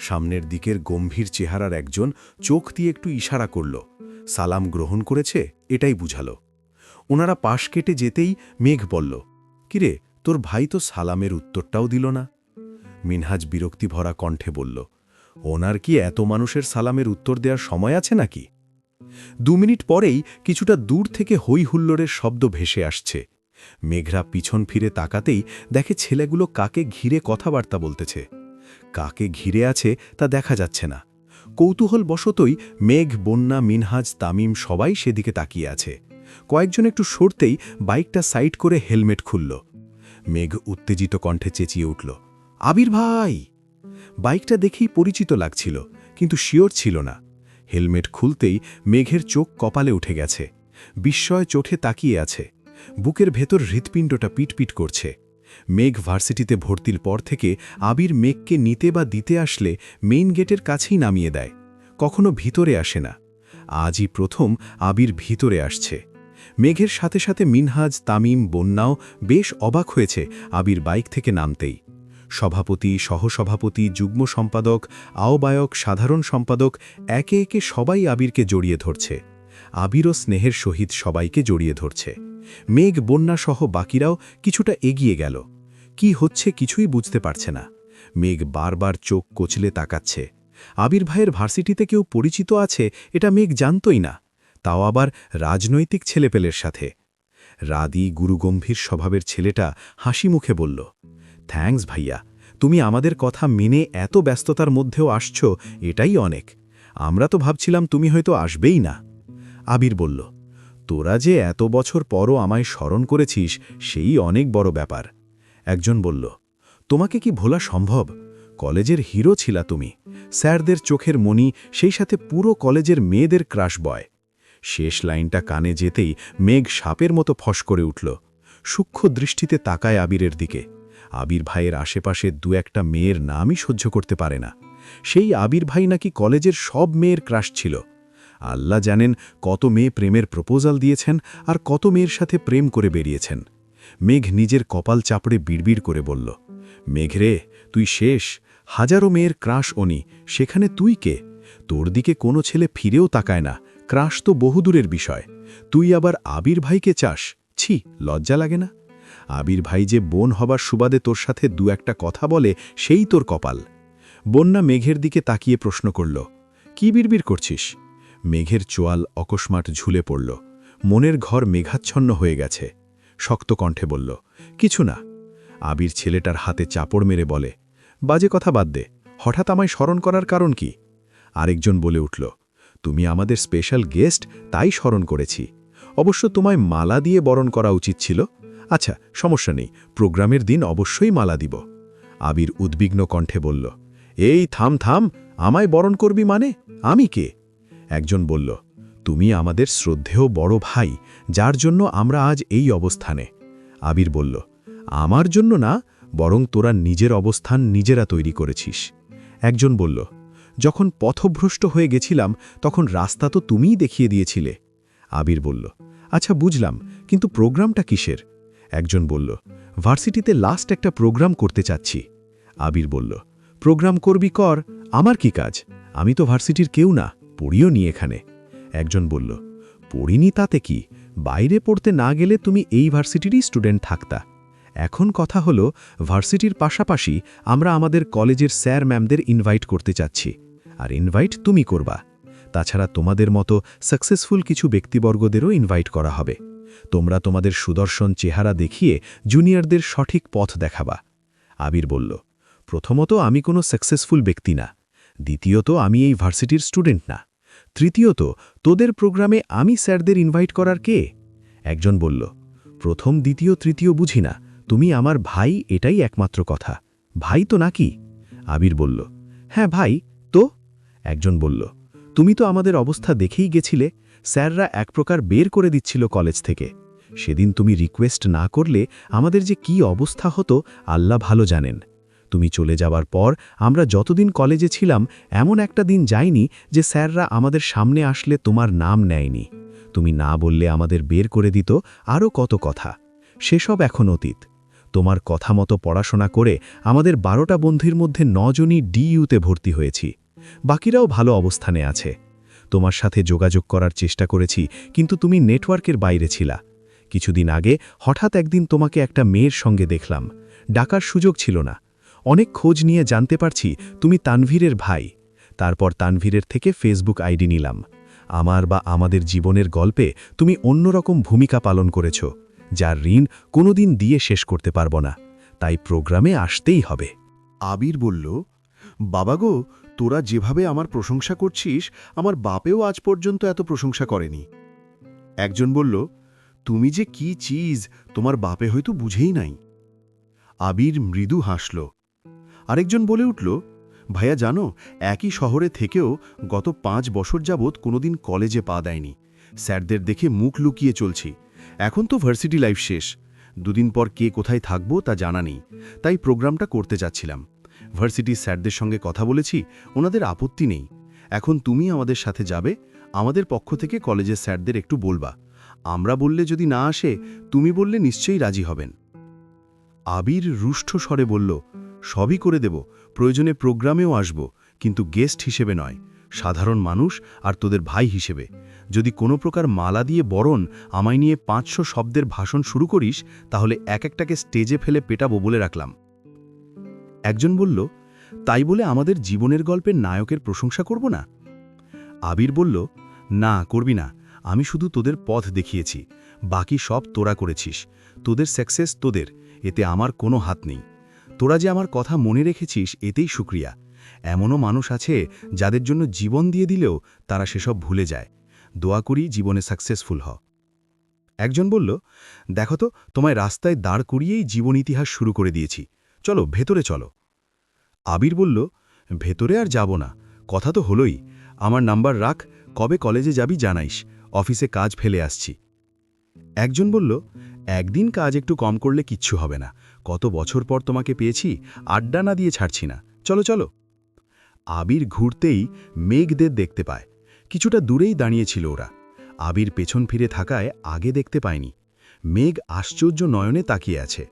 সামনের দিকের গম্ভীর চেহারার একজন চোখ দিয়ে একটু ইশারা করল, সালাম গ্রহণ করেছে এটাই বুঝালো। ওনারা পাশ কেটে যেতেই মেঘ বলল, কিরে, তোর ভাই তো সালামের উত্তরটাও দিল না। মিনহাজ বিরক্তি ভরা কণ্ঠে বলল, ওনার কি এত মানুষের সালামের উত্তর দেওয়ার সময় আছে নাকি? 2 মিনিট পরেই কিছুটা দূর থেকে হই হুল্লোড়ের শব্দ ভেসে আসছে। মেঘরা পিছন ফিরে তাকাতেই দেখে ছেলেগুলো কাকে ঘিরে কথাবার্তা বলতেছে। কাকে ঘিরে আছে তা দেখা যাচ্ছে না। কৌতূহল বশতই মেঘ, বন্যা, মিনহাজ, তামিম সবাই সেদিকে তাকিয়ে আছে। কয়েকজন একটু সরতেই বাইকটা সাইড করে হেলমেট খুলল। মেঘ উত্তেজিত কণ্ঠে চেঁচিয়ে উঠল, আবির ভাই! বাইকটা দেখেই পরিচিত লাগছিল, কিন্তু শিওর ছিল না। হেলমেট খুলতেই মেঘের চোখ কপালে উঠে গেছে। বিস্ময় চোখে তাকিয়ে আছে। বুকের ভেতর হৃৎপিণ্ডটা পিটপিট করছে। মেঘ ভার্সিটিতে ভর্তির পর থেকে আবির মেঘকে নিতে বা দিতে আসলে মেইন গেটের কাছেই নামিয়ে দেয়, কখনো ভিতরে আসে না। আজই প্রথম আবির ভিতরে আসছে। মেঘের সাথে সাথে মিনহাজ, তামিম, বন্যাও বেশ অবাক হয়েছে আবির বাইক থেকে নামতেই। সভাপতি, সহসভাপতি, যুগ্ম সম্পাদক, আহ্বায়ক, সাধারণ সম্পাদক একে একে সবাই আবিরকে জড়িয়ে ধরছে। আবিরও স্নেহের সহিত সবাইকে জড়িয়ে ধরছে। মেঘ, বন্যাসহ বাকিরাও কিছুটা এগিয়ে গেল। কি হচ্ছে কিছুই বুঝতে পারছে না। মেঘ বারবার চোখ কচলে তাকাচ্ছে। আবির ভাইয়ের ভার্সিটিতে কেউ পরিচিত আছে এটা মেঘ জানতই না, তাও আবার রাজনৈতিক ছেলেপেলের সাথে। রাদি, গুরুগম্ভীর স্বভাবের ছেলেটা হাসি মুখে বলল, থ্যাঙ্কস ভাইয়া, তুমি আমাদের কথা মেনে এত ব্যস্ততার মধ্যেও আসছ, এটাই অনেক। আমরা তো ভাবছিলাম তুমি হয়তো আসবেই না। আবির বলল, তোরা যে এত বছর পরও আমায় স্মরণ করেছিস সেই অনেক বড় ব্যাপার। একজন বলল, তোমাকে কি ভোলা সম্ভব? কলেজের হিরো ছিলা তুমি, স্যারদের চোখের মণি, সেই সাথে পুরো কলেজের মেয়েদের ক্রাশ বয়। শেষ লাইনটা কানে যেতেই মেঘ সাপের মতো ফস করে উঠল। সূক্ষ্ম দৃষ্টিতে তাকায় আবিরের দিকে। আবির ভাইয়ের আশেপাশে 2-1টা মেয়ের নামই সহ্য করতে পারে না। সেই আবির ভাই নাকি কলেজের সব মেয়ের ক্রাশ ছিল। আল্লাহ জানেন কত মেয়ে প্রেমের প্রপোজাল দিয়েছেন আর কত মেয়ের সাথে প্রেম করে বেরিয়েছেন। মেঘ নিজের কপাল চাপড়ে বিড়বিড় করে বলল, মেঘ রে, তুই শেষ। হাজারো মেয়ের ক্রাশ অনি, সেখানে তুই কে? তোর দিকে কোনো ছেলে ফিরেও তাকায় না, ক্রাশ তো বহুদূরের বিষয়। তুই আবার আবির ভাইকে চাস? ছি, লজ্জা লাগে না? আবির ভাই যে বোন হবার সুবাদে তোর সাথে 2-1টা কথা বলে, সেই তোর কপাল। বন্যা মেঘের দিকে তাকিয়ে প্রশ্ন করল, কি বিড়বিড় করছিস? মেঘের চোয়াল অকস্মাৎ ঝুলে পড়ল। মনের ঘর মেঘাচ্ছন্ন হয়ে গেছে। শক্ত কণ্ঠে বলল, কিছু না। আবির ছেলেটার হাতে চাপড় মেরে বলে, বাজে কথা বাদ দে, হঠাৎ আমায় স্মরণ করার কারণ কি? আরেকজন বলে উঠল, তুমি আমাদের স্পেশাল গেস্ট, তাই স্মরণ করেছি। অবশ্য তোমায় মালা দিয়ে বরণ করা উচিত ছিল। আচ্ছা, সমস্যা নেই, প্রোগ্রামের দিন অবশ্যই মালা দিব। আবির উদ্বিগ্ন কণ্ঠে বলল, এই থাম থাম, আমায় বরণ করবি মানে? আমি কে? একজন বলল, তুমি আমাদের শ্রদ্ধেয় বড় ভাই, যার জন্য আমরা আজ এই অবস্থানে। আবির বলল, আমার জন্য না, বরং তোরা নিজের অবস্থান নিজেরা তৈরি করেছিস। একজন বলল, যখন পথভ্রষ্ট হয়ে গেছিলাম তখন রাস্তা তো তুমিই দেখিয়ে দিয়েছিলে। আবির বলল, আচ্ছা বুঝলাম, কিন্তু প্রোগ্রামটা কিসের? একজন বলল, ভার্সিটিতে লাস্ট একটা প্রোগ্রাম করতে চাচ্ছি। আবির বলল, প্রোগ্রাম করবি কর, আমার কি কাজ? আমি তো ভার্সিটির কেউ না, পড়িও নি এখানে। একজন বলল, পড়িনি তাতে কি, বাইরে পড়তে না গেলে তুমি এই ভার্সিটিরই স্টুডেন্ট থাকতা। এখন কথা হলো, ভার্সিটির পাশাপাশি আমরা আমাদের কলেজের স্যার ম্যামদের ইনভাইট করতে চাচ্ছি, আর ইনভাইট তুমি করবা। তাছাড়া তোমাদের মতো সাকসেসফুল কিছু ব্যক্তিবর্গদেরও ইনভাইট করা হবে। তোমরা তোমাদের সুদর্শন চেহারা দেখিয়ে জুনিয়রদের সঠিক পথ দেখাবা। আবির বলল, প্রথমত আমি কোনো সাকসেসফুল ব্যক্তি না, দ্বিতীয়ত আমি এই ভার্সিটির স্টুডেন্ট না, তৃতীয়ত তোদের প্রোগ্রামে আমি স্যারদের ইনভাইট করার কে? একজন বলল, প্রথম, দ্বিতীয়, তৃতীয় বুঝি না, তুমি আমার ভাই, এটাই একমাত্র কথা। ভাই তো নাকি? আবির বলল, হ্যাঁ ভাই তো। একজন বলল, তুমি তো আমাদের অবস্থা দেখেই গেছিলে, স্যাররা এক প্রকার বের করে দিচ্ছিল কলেজ থেকে। সেদিন তুমি রিকোয়েস্ট না করলে আমাদের যে কি অবস্থা হতো আল্লাহ ভালো জানেন। তুমি চলে যাবার পর আমরা যতদিন কলেজে ছিলাম এমন একটা দিন যায়নি যে স্যাররা আমাদের সামনে আসলে তোমার নাম নেয়নি। তুমি না বললে আমাদের বের করে দিত আরও কত কথা, সেসব এখন অতীত। তোমার কথা মতো পড়াশোনা করে আমাদের 12টা বন্ধুর মধ্যে 9 জনই ডিইউতে ভর্তি হয়েছি, বাকিরাও ভালো অবস্থানে আছে। তোমার সাথে যোগাযোগ করার চেষ্টা করেছি, কিন্তু তুমি নেটওয়ার্কের বাইরে ছিলা। কিছুদিন আগে হঠাৎ একদিন তোমাকে একটা মেয়ের সঙ্গে দেখলাম, ডাকার সুযোগ ছিল না। অনেক খোঁজ নিয়ে জানতে পারছি তুমি তানভীরের ভাই। তারপর তানভীরের থেকে ফেসবুক আইডি নিলাম। আমার বা আমাদের জীবনের গল্পে তুমি অন্যরকম ভূমিকা পালন করেছ, যার ঋণ কোনোদিন দিয়ে শেষ করতে পারব না, তাই প্রোগ্রামে আসতেই হবে। আবির বলল, বাবা গো, তোরা যেভাবে আমার প্রশংসা করছিস, আমার বাপেও আজ পর্যন্ত এত প্রশংসা করেনি। একজন বলল, তুমি যে কি চিজ, তোমার বাপে হয়তো বুঝেই নাই। আবির মৃদু হাসল। আরেকজন বলে উঠল, ভাইয়া জানো, একই শহরে থেকেও গত 5 বছর যাবৎ কোনোদিন কলেজে পা দেয়নি। স্যারদের দেখে মুখ লুকিয়ে চলছি। এখন তো ভার্সিটি লাইফ শেষ, দুদিন পর কে কোথায় থাকবো তা জানা নেই, তাই প্রোগ্রামটা করতে যাচ্ছিলাম। ভার্সিটির স্যারদের সঙ্গে কথা বলেছি, ওনাদের আপত্তি নেই। এখন তুমি আমাদের সাথে যাবে, আমাদের পক্ষ থেকে কলেজের স্যারদের একটু বলবা। আমরা বললে যদি না আসে, তুমি বললে নিশ্চয়ই রাজি হবেন। আবির রুষ্ট স্বরে বলল, সবই করে দেব, প্রয়োজনে প্রোগ্রামেও আসব, কিন্তু গেস্ট হিসেবে নয়, সাধারণ মানুষ আর তোদের ভাই হিসেবে। যদি কোনো প্রকার মালা দিয়ে বরণ আমায় নিয়ে 500 শব্দের ভাষণ শুরু করিস, তাহলে এক একটাকে স্টেজে ফেলে পেটাবো বলে রাখলাম। একজন বলল, তাই বলে আমাদের জীবনের গল্পের নায়কের প্রশংসা করব না? আবির বলল, না, করবি না। আমি শুধু তোদের পথ দেখিয়েছি, বাকি সব তোরা করেছিস। তোদের সাকসেস তোদের, এতে আমার কোনো হাত নেই। তোরা যে আমার কথা মনে রেখেছিস, এতেই শুক্রিয়া। এমনও মানুষ আছে যাদের জন্য জীবন দিয়ে দিলেও তারা সেসব ভুলে যায়। দোয়া করি জীবনে সাকসেসফুল হ। একজন বলল, দেখো তো, তোমায় রাস্তায় দাঁড় করিয়েই জীবন ইতিহাস শুরু করে দিয়েছি, চলো ভেতরে চলো। আবির বলল, ভেতরে আর যাব না, কথা তো হলোই। আমার নাম্বার রাখ, কবে কলেজে যাবি জানাইস, অফিসে কাজ ফেলে আসছি। একজন বলল, একদিন কাজ একটু কম করলে কিচ্ছু হবে না, কত বছর পর তোমাকে পেয়েছি, আড্ডা না দিয়ে ছাড়ছি না, চলো চলো। আবির ঘুরতেই মেঘদের দেখতে পায়। কিছুটা দূরেই দাঁড়িয়েছিল ওরা। আবির পেছন ফিরে থাকায় আগে দেখতে পায়নি। মেঘ আশ্চর্য নয়নে তাকিয়ে আছে।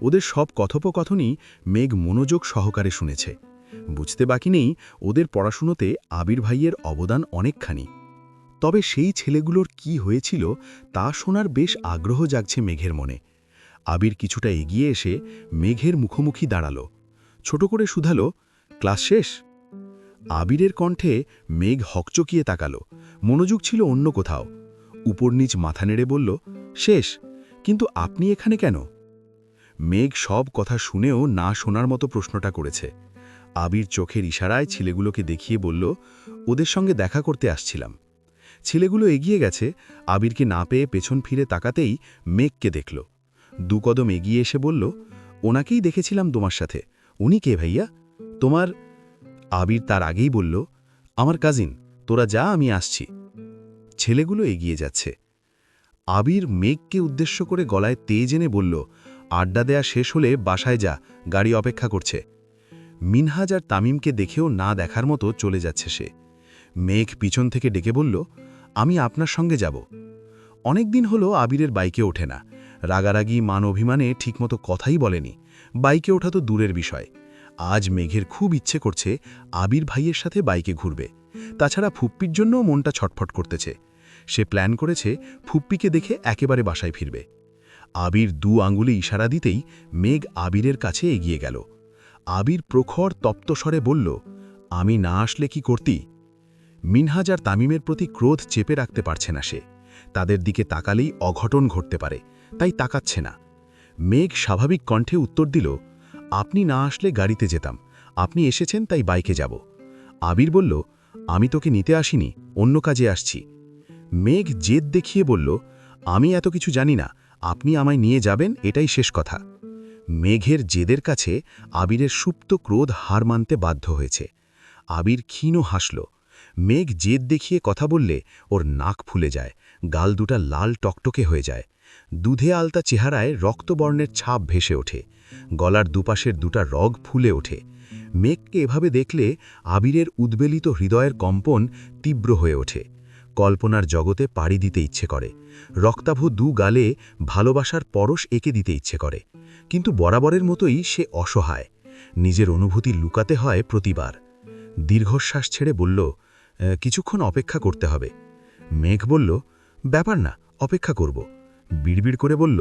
ওদের সব কথোপকথনই মেঘ মনোযোগ সহকারে শুনেছে। বুঝতে বাকি নেই ওদের পড়াশুনোতে আবির ভাইয়ের অবদান অনেকখানি। তবে সেই ছেলেগুলোর কি হয়েছিল তা শোনার বেশ আগ্রহ জাগছে মেঘের মনে। আবির কিছুটা এগিয়ে এসে মেঘের মুখোমুখি দাঁড়াল, ছোট করে শুধালো, ক্লাস শেষ? আবিরের কণ্ঠে মেঘ হকচকিয়ে তাকাল, মনোযোগ ছিল অন্য কোথাও। উপর নিচ মাথা নেড়ে বলল, শেষ, কিন্তু আপনি এখানে কেন? মেঘ সব কথা শুনেও না শোনার মতো প্রশ্নটা করেছে। আবির চোখের ইশারায় ছেলেগুলোকে দেখিয়ে বলল, ওদের সঙ্গে দেখা করতে আসছিলাম। ছেলেগুলো এগিয়ে গেছে। আবিরকে না পেয়ে পেছন ফিরে তাকাতেই মেঘকে দেখল। 2 কদম এগিয়ে এসে বলল, ওনাকেই দেখেছিলাম তোমার সাথে। উনি কে ভাইয়া? তোমার? আবির তার আগেই বলল, আমার কাজিন, তোরা যা, আমি আসছি। ছেলেগুলো এগিয়ে যাচ্ছে। আবির মেঘকে উদ্দেশ্য করে গলায় তেজ এনে বলল, আড্ডা দেয়া শেষ হলে বাসায় যা, গাড়ি অপেক্ষা করছে। মিনহাজ আর তামিমকে দেখেও না দেখার মতো চলে যাচ্ছে সে। মেঘ পিছন থেকে ডেকে বলল, আমি আপনার সঙ্গে যাব। অনেক দিন হলো আবিরের বাইকে ওঠে না। রাগারাগি মান অভিমানে ঠিকমতো কথাই বলেনি। বাইকে ওঠা তো দূরের বিষয়। আজ মেঘের খুব ইচ্ছে করছে আবির ভাইয়ের সাথে বাইকে ঘুরবে। তাছাড়া ফুপ্পির জন্যও মনটা ছটফট করতেছে। সে প্ল্যান করেছে ফুপ্পিকে দেখে একেবারে বাসায় ফিরবে। আবির 2 আঙ্গুলে ইশারা দিতেই মেঘ আবিরের কাছে এগিয়ে গেল। আবির প্রখর তপ্ত স্বরে বলল, আমি না আসলে কি করতি? মিনহাজ আর তামিমের প্রতি ক্রোধ চেপে রাখতে পারছে না সে। তাদের দিকে তাকালেই অঘটন ঘটতে পারে, তাই তাকাচ্ছে না। মেঘ স্বাভাবিক কণ্ঠে উত্তর দিল, আপনি না আসলে গাড়িতে যেতাম, আপনি এসেছেন তাই বাইকে যাব। আবির বলল, আমি তোকে নিতে আসিনি, অন্য কাজে আসছি। মেঘ জেদ দেখিয়ে বলল, আমি এত কিছু জানি না, আপনি আমায় নিয়ে যাবেন, এটাই শেষ কথা। মেঘের জেদের কাছে আবিরের সুপ্ত ক্রোধ হার মানতে বাধ্য হয়েছে। আবির ক্ষীণ হাসল। মেঘ জেদ দেখিয়ে কথা বললে ওর নাক ফুলে যায়, গাল দুটা লাল টকটকে হয়ে যায়। দুধে আলতা চেহারায় রক্তবর্ণের ছাপ ভেসে ওঠে, গলার দুপাশের 2টা রগ ফুলে ওঠে। মেঘকে এভাবে দেখলে আবিরের উদ্বেলিত হৃদয়ের কম্পন তীব্র হয়ে ওঠে। কল্পনার জগতে পাড়ি দিতে ইচ্ছে করে। রক্তাভ 2 গালে ভালোবাসার পরশ এঁকে দিতে ইচ্ছে করে। কিন্তু বরাবরের মতোই সে অসহায়। নিজের অনুভূতি লুকাতে হয় প্রতিবার। দীর্ঘশ্বাস ছেড়ে বলল, কিছুক্ষণ অপেক্ষা করতে হবে। মেঘ বলল, ব্যাপার না, অপেক্ষা করব। বিড়বিড় করে বলল,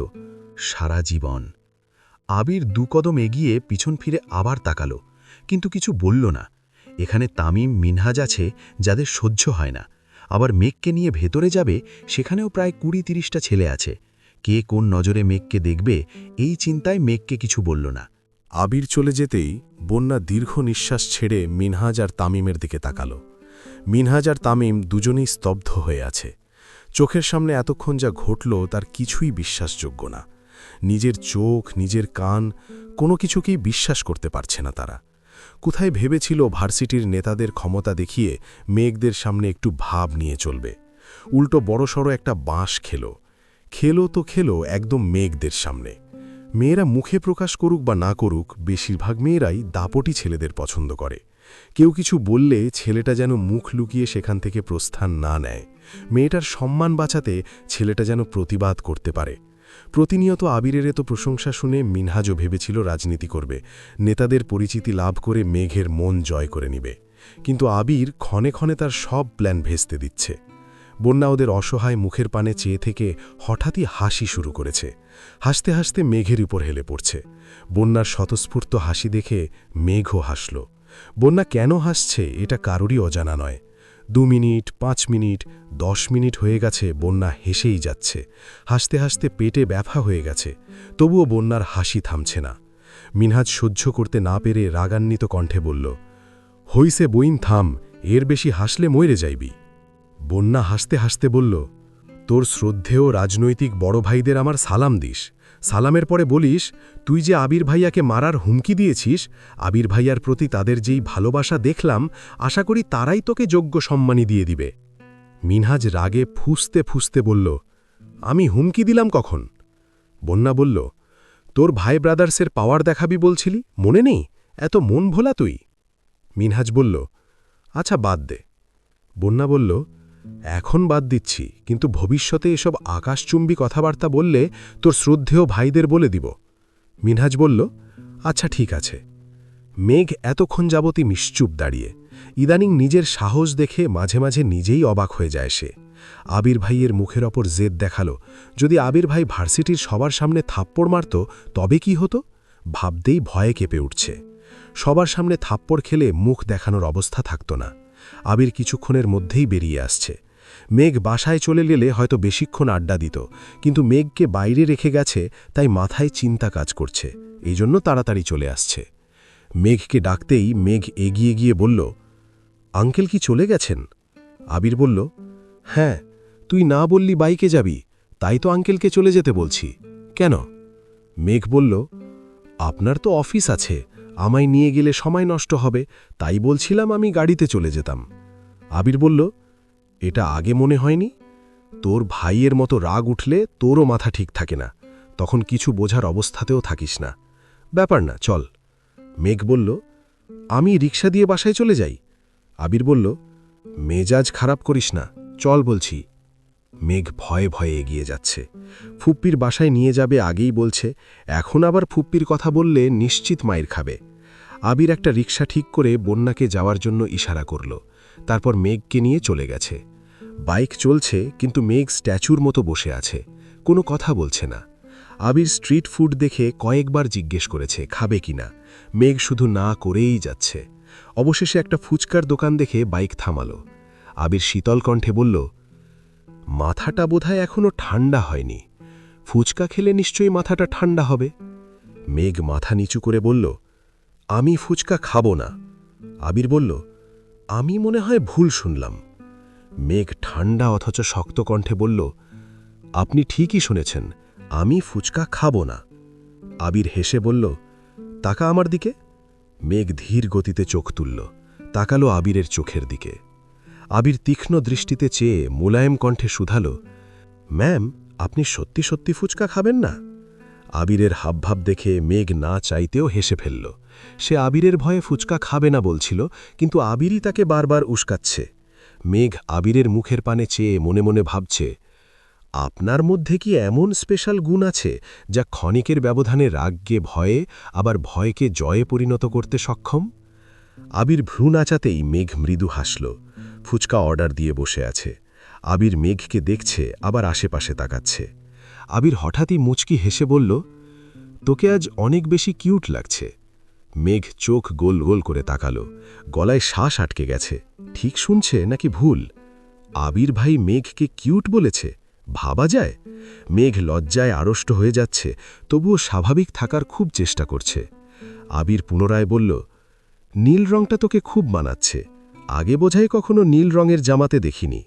সারা জীবন। আবির 2 কদম এগিয়ে পিছন ফিরে আবার তাকালো, কিন্তু কিছু বলল না। এখানে তামিম, মিনহাজ আছে যাদের সহ্য হয় না, আবার মেঘকে নিয়ে ভেতরে যাবে, সেখানেও প্রায় ২০-৩০টা ছেলে আছে। কে কোন নজরে মেঘকে দেখবে, এই চিন্তায় মেঘকে কিছু বলল না। আবির চলে যেতেই বন্যা দীর্ঘ নিঃশ্বাস ছেড়ে মিনহাজ আর তামিমের দিকে তাকাল। মিনহাজ আর তামিম দুজনেই স্তব্ধ হয়ে আছে। চোখের সামনে এতক্ষণ যা ঘটল তার কিছুই বিশ্বাসযোগ্য না। নিজের চোখ, নিজের কান, কোনো কিছুকেই বিশ্বাস করতে পারছে না তারা। কোথায় ভেবেছিল ভার্সিটির নেতাদের ক্ষমতা দেখিয়ে মেঘদের সামনে একটু ভাব নিয়ে চলবে, উল্টো বড়সড় একটা বাঁশ খেলো তো একদম মেঘদের সামনে। মেয়েরা মুখে প্রকাশ করুক বা না করুক, বেশিরভাগ মেয়েরাই দাপটি ছেলেদের পছন্দ করে। কেউ কিছু বললে ছেলেটা যেন মুখ লুকিয়ে সেখান থেকে প্রস্থান না নেয়। মেয়েটার সম্মান বাঁচাতে ছেলেটা যেন প্রতিবাদ করতে পারে। প্রতিনিয়ত আবিরের এত প্রশংসা শুনে মিনহাজও ভেবেছিল রাজনীতি করবে, নেতাদের পরিচিতি লাভ করে মেঘের মন জয় করে নিবে। কিন্তু আবির ক্ষণে ক্ষণে তার সব প্ল্যান ভেস্তে দিচ্ছে। বন্যা ওদের অসহায় মুখের পানে চেয়ে থেকে হঠাৎই হাসি শুরু করেছে। হাসতে হাসতে মেঘের উপর হেলে পড়ছে। বন্যার স্বতঃস্ফূর্ত হাসি দেখে মেঘও হাসল। বন্যা কেন হাসছে এটা কারোরই অজানা নয়। 2 মিনিট, 5 মিনিট, 10 মিনিট হয়ে গেছে, বন্যা হেসেই যাচ্ছে। হাসতে হাসতে পেটে ব্যথা হয়ে গেছে, তবুও বন্যার হাসি থামছে না। মিনহাজ সহ্য করতে না পেরে রাগান্বিত কণ্ঠে বলল, হইছে বইন, থাম, এর বেশি হাসলে মরে যাইবি। বন্যা হাসতে হাসতে বলল, তোর শ্রদ্ধেয় রাজনৈতিক বড় ভাইদের আমার সালাম দিস। সালামের পরে বলিস, তুই যে আবির ভাইয়াকে মারার হুমকি দিয়েছিস, আবির ভাইয়ার প্রতি তাদের যেই ভালোবাসা দেখলাম, আশা করি তারাই তোকে যোগ্য সম্মানী দিয়ে দিবে। মিনহাজ রাগে ফুঁসতে ফুঁসতে বলল, আমি হুমকি দিলাম কখন? বন্যা বলল, তোর ভাই ব্রাদার্সের পাওয়ার দেখাবি বলছিলি, মনে নেই? এত মন ভোলা তুই? মিনহাজ বলল, আচ্ছা বাদ দে। বন্যা বলল, এখন বাদ দিচ্ছি, কিন্তু ভবিষ্যতে এসব আকাশচুম্বী কথাবার্তা বললে তোর শ্রদ্ধেয় ভাইদের বলে দিব। মিনহাজ বলল, আচ্ছা ঠিক আছে। মেঘ এতক্ষণ যাবতই নিশ্চুপ দাঁড়িয়ে। ইদানিং নিজের সাহস দেখে মাঝে মাঝে নিজেই অবাক হয়ে যায় সে। আবির ভাইয়ের মুখের ওপর জেদ দেখালো, যদি আবির ভাই ভার্সিটির সবার সামনে থাপ্পড় মারত তবে কি হতো? ভাবতেই ভয়ে কেঁপে উঠছে। সবার সামনে থাপ্পড় খেলে মুখ দেখানোর অবস্থা থাকত না। আবির কিছুক্ষণের মধ্যেই বেরিয়ে আসছে। মেঘ বাসায় চলে গেলে হয়তো বেশিক্ষণ আড্ডা দিত, কিন্তু মেঘকে বাইরে রেখে গেছে, তাই মাথায় চিন্তা কাজ করছে, এই জন্য তাড়াতাড়ি চলে আসছে। মেঘকে ডাকতেই মেঘ এগিয়ে গিয়ে বলল, আঙ্কেল কি চলে গেছেন? আবির বলল, হ্যাঁ, তুই না বললি বাইকে যাবি, তাই তো আঙ্কেলকে চলে যেতে বলছি। কেন? মেঘ বলল, আপনার তো অফিস আছে, আমায় নিয়ে গেলে সময় নষ্ট হবে, তাই বলছিলাম আমি গাড়িতে চলে যেতাম। আবির বলল, এটা আগে মনে হয়নি? তোর ভাইয়ের মতো রাগ উঠলে তোরও মাথা ঠিক থাকে না, তখন কিছু বোঝার অবস্থাতেও থাকিস না। ব্যাপার না, চল। মেঘ বলল, আমি রিক্সা দিয়ে বাসায় চলে যাই। আবির বলল, মেজাজ খারাপ করিস না, চল বলছি। মেঘ ভয়ে ভয়ে এগিয়ে যাচ্ছে। ফুপ্পির বাসায় নিয়ে যাবে আগেই বলছে, এখন আবার ফুপ্পির কথা বললে নিশ্চিত মাইর খাবে। আবির একটা রিক্সা ঠিক করে বন্যাকে যাওয়ার জন্য ইশারা করল, তারপর মেঘকে নিয়ে চলে গেছে। বাইক চলছে, কিন্তু মেঘ স্ট্যাচুর মতো বসে আছে, কোনো কথা বলছে না। আবির স্ট্রিট ফুড দেখে কয়েকবার জিজ্ঞেস করেছে খাবে কিনা, মেঘ শুধু না করেই যাচ্ছে। অবশেষে একটা ফুচকার দোকান দেখে বাইক থামালো। আবির শীতল কণ্ঠে বলল, মাথাটা বোধহয় এখনো ঠান্ডা হয়নি, ফুচকা খেলে নিশ্চয়ই মাথাটা ঠান্ডা হবে। মেঘ মাথা নিচু করে বলল, আমি ফুচকা খাবো না। আবির বলল, আমি মনে হয় ভুল শুনলাম। মেঘ ঠান্ডা অথচ শক্ত কণ্ঠে বলল, আপনি ঠিকই শুনেছেন, আমি ফুচকা খাবো না। আবির হেসে বলল, তাকা আমার দিকে। মেঘ ধীর গতিতে চোখ তুলল, তাকালো আবিরের চোখের দিকে। আবির তীক্ষ্ণ দৃষ্টিতে চেয়ে মোলায়েম কণ্ঠে শুধালো, ম্যাম, আপনি সত্যি সত্যি ফুচকা খাবেন না? আবিরের হাবভাব দেখে মেঘ না চাইতেও হেসে ফেলল। সে আবিরের ভয়ে ফুচকা খাবে না বলছিল, কিন্তু আবিরই তাকে বারবার উস্কাচ্ছে। মেঘ আবিরের মুখের পানে চেয়ে মনে মনে ভাবছে, আপনার মধ্যে কি এমন স্পেশাল গুণ আছে যা ক্ষণিকের ব্যবধানে রাগকে ভয়ে, আবার ভয়কে জয়ে পরিণত করতে সক্ষম? আবির ভ্রু নাচাতেই মেঘ মৃদু হাসল। ফুচকা অর্ডার দিয়ে বসে আছে। আবির মেঘকে দেখছে, আবার আশেপাশে তাকাচ্ছে। আবির হঠাৎই মুচকি হেসে বলল, তোকে আজ অনেক বেশি কিউট লাগছে। মেঘ চোখ গোল গোল করে তাকালো, গলায় শ্বাস আটকে গেছে। ঠিক শুনছে নাকি ভুল? আবির ভাই মেঘকে কিউট বলেছে, ভাবা যায়? মেঘ লজ্জায় আড়ষ্ট হয়ে যাচ্ছে, তবুও স্বাভাবিক থাকার খুব চেষ্টা করছে। আবির পুনরায় বলল, নীল রংটা তোকে খুব মানাচ্ছে, আগে বোঝাই কখনো নীল রঙের জামাতে দেখিনি।